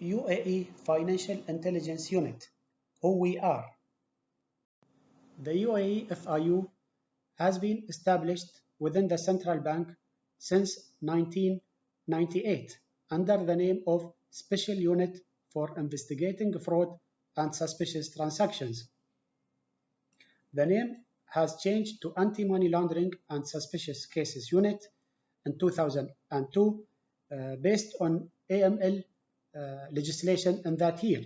UAE Financial Intelligence Unit, who we are. The UAE-FIU has been established within the central bank since 1998 under the name of Special Unit for Investigating Fraud and Suspicious Transactions. The name has changed to Anti-Money Laundering and Suspicious Cases Unit in 2002 based on AML legislation in that year.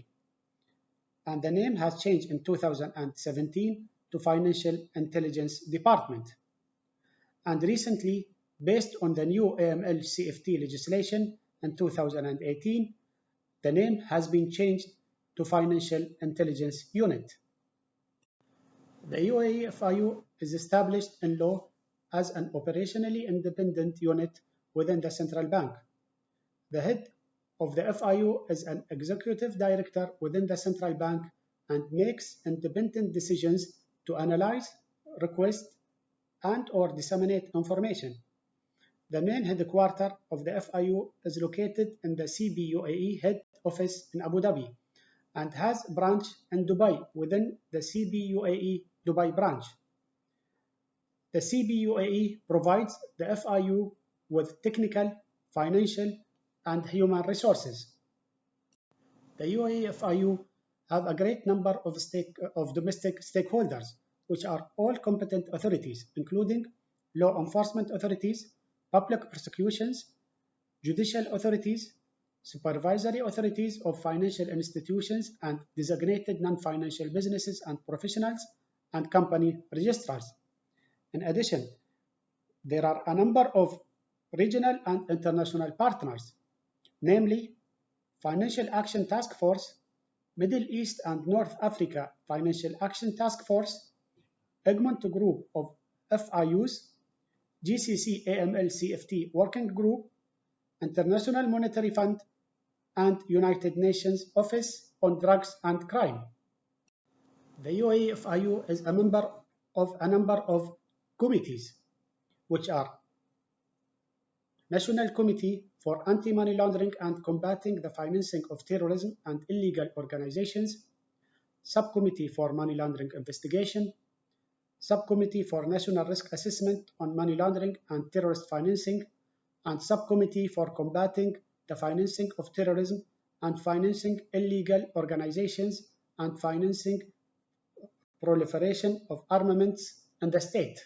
And the name has changed in 2017 to Financial Intelligence Department. And recently, based on the new AML CFT legislation in 2018, the name has been changed to Financial Intelligence Unit. The UAE-FIU is established in law as an operationally independent unit within the central bank. The head of the FIU is an executive director within the central bank and makes independent decisions to analyze, request, and/or disseminate information. The main headquarters of the FIU is located in the CBUAE head office in Abu Dhabi and has a branch in Dubai within the CBUAE Dubai branch. The CBUAE provides the FIU with technical, financial, and human resources. The UAE-FIU have a great number of domestic stakeholders, which are all competent authorities, including law enforcement authorities, public prosecutions, judicial authorities, supervisory authorities of financial institutions and designated non-financial businesses and professionals, and company registrars. In addition, there are a number of regional and international partners, namely Financial Action Task Force, Middle East and North Africa Financial Action Task Force, Egmont Group of FIUs, GCC AML CFT Working Group, International Monetary Fund, and United Nations Office on Drugs and Crime. The UAE-FIU is a member of a number of committees, which are National Committee for Anti-Money Laundering and Combating the Financing of Terrorism and Illegal Organizations, Subcommittee for Money Laundering Investigation, Subcommittee for National Risk Assessment on Money Laundering and Terrorist Financing, and Subcommittee for Combating the Financing of Terrorism and Financing Illegal Organizations and Financing Proliferation of Armaments in the State.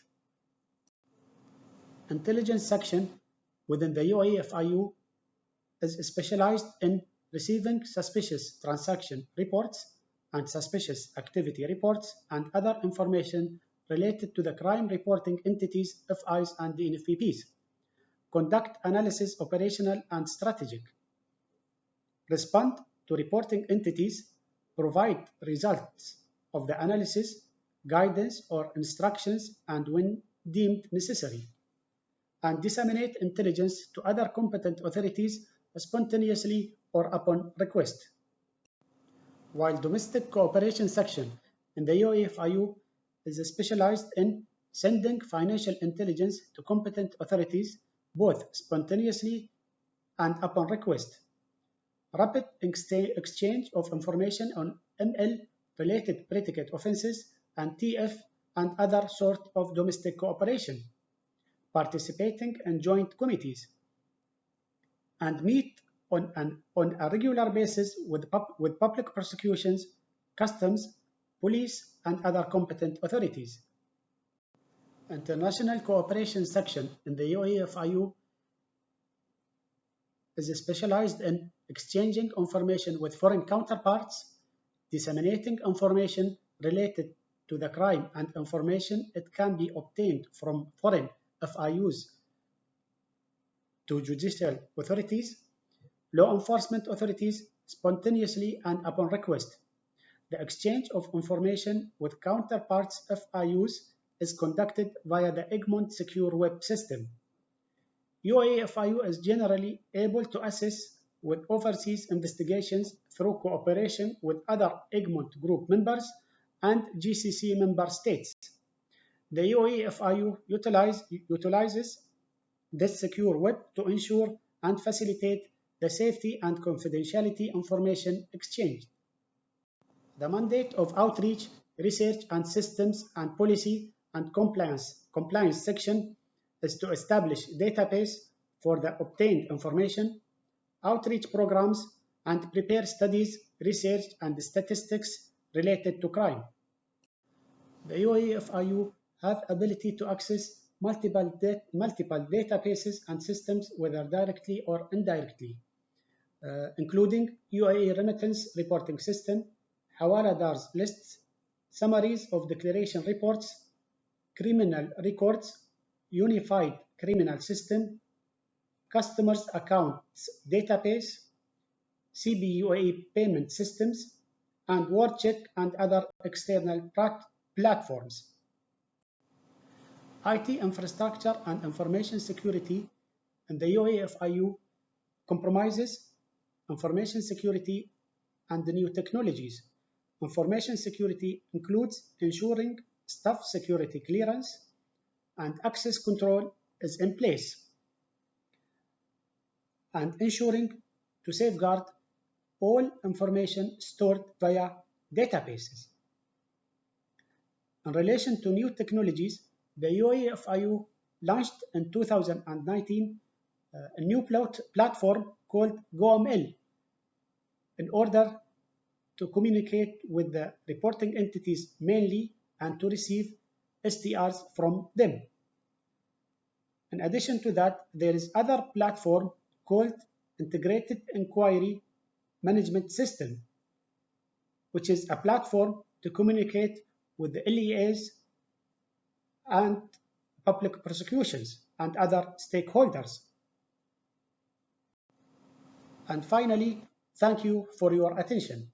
Intelligence section within the UAE-FIU is specialized in receiving suspicious transaction reports and suspicious activity reports and other information related to the crime reporting entities, FIs and DNFPPs, conduct analysis operational and strategic, respond to reporting entities, provide results of the analysis, guidance or instructions and when deemed necessary, and disseminate intelligence to other competent authorities spontaneously or upon request. While domestic cooperation section in the UAE-FIU is specialized in sending financial intelligence to competent authorities both spontaneously and upon request. Rapid exchange of information on ML-related predicate offenses and TF and other sort of domestic cooperation. Participating in joint committees, and meet on a regular basis with public prosecutions, customs, police, and other competent authorities. International cooperation section in the UAE-FIU is specialized in exchanging information with foreign counterparts, disseminating information related to the crime and information it can be obtained from foreign FIUs to judicial authorities, law enforcement authorities, spontaneously and upon request. The exchange of information with counterparts FIUs is conducted via the Egmont Secure Web System. UAE-FIU is generally able to assist with overseas investigations through cooperation with other Egmont Group members and GCC member states. The UAE-FIU utilizes this secure web to ensure and facilitate the safety and confidentiality information exchange. The mandate of Outreach, Research and Systems and Policy and Compliance section is to establish database for the obtained information, outreach programs, and prepare studies, research, and statistics related to crime. The Uae-Fiu have ability to access multiple databases and systems, whether directly or indirectly, including UAE Remittance Reporting System, Hawaladars lists, summaries of declaration reports, criminal records, unified criminal system, customers accounts database, CBUAE payment systems, and WordCheck and other external platforms. IT infrastructure and information security in the Uae-Fiu compromises information security and the new technologies. Information security includes ensuring staff security clearance and access control is in place, and ensuring to safeguard all information stored via databases. In relation to new technologies, the Uae-Fiu launched in 2019 a new platform called GoML in order to communicate with the reporting entities mainly and to receive STRs from them. In addition to that, there is other platform called Integrated Inquiry Management System, which is a platform to communicate with the LEAs and public prosecutions and other stakeholders. And finally, thank you for your attention.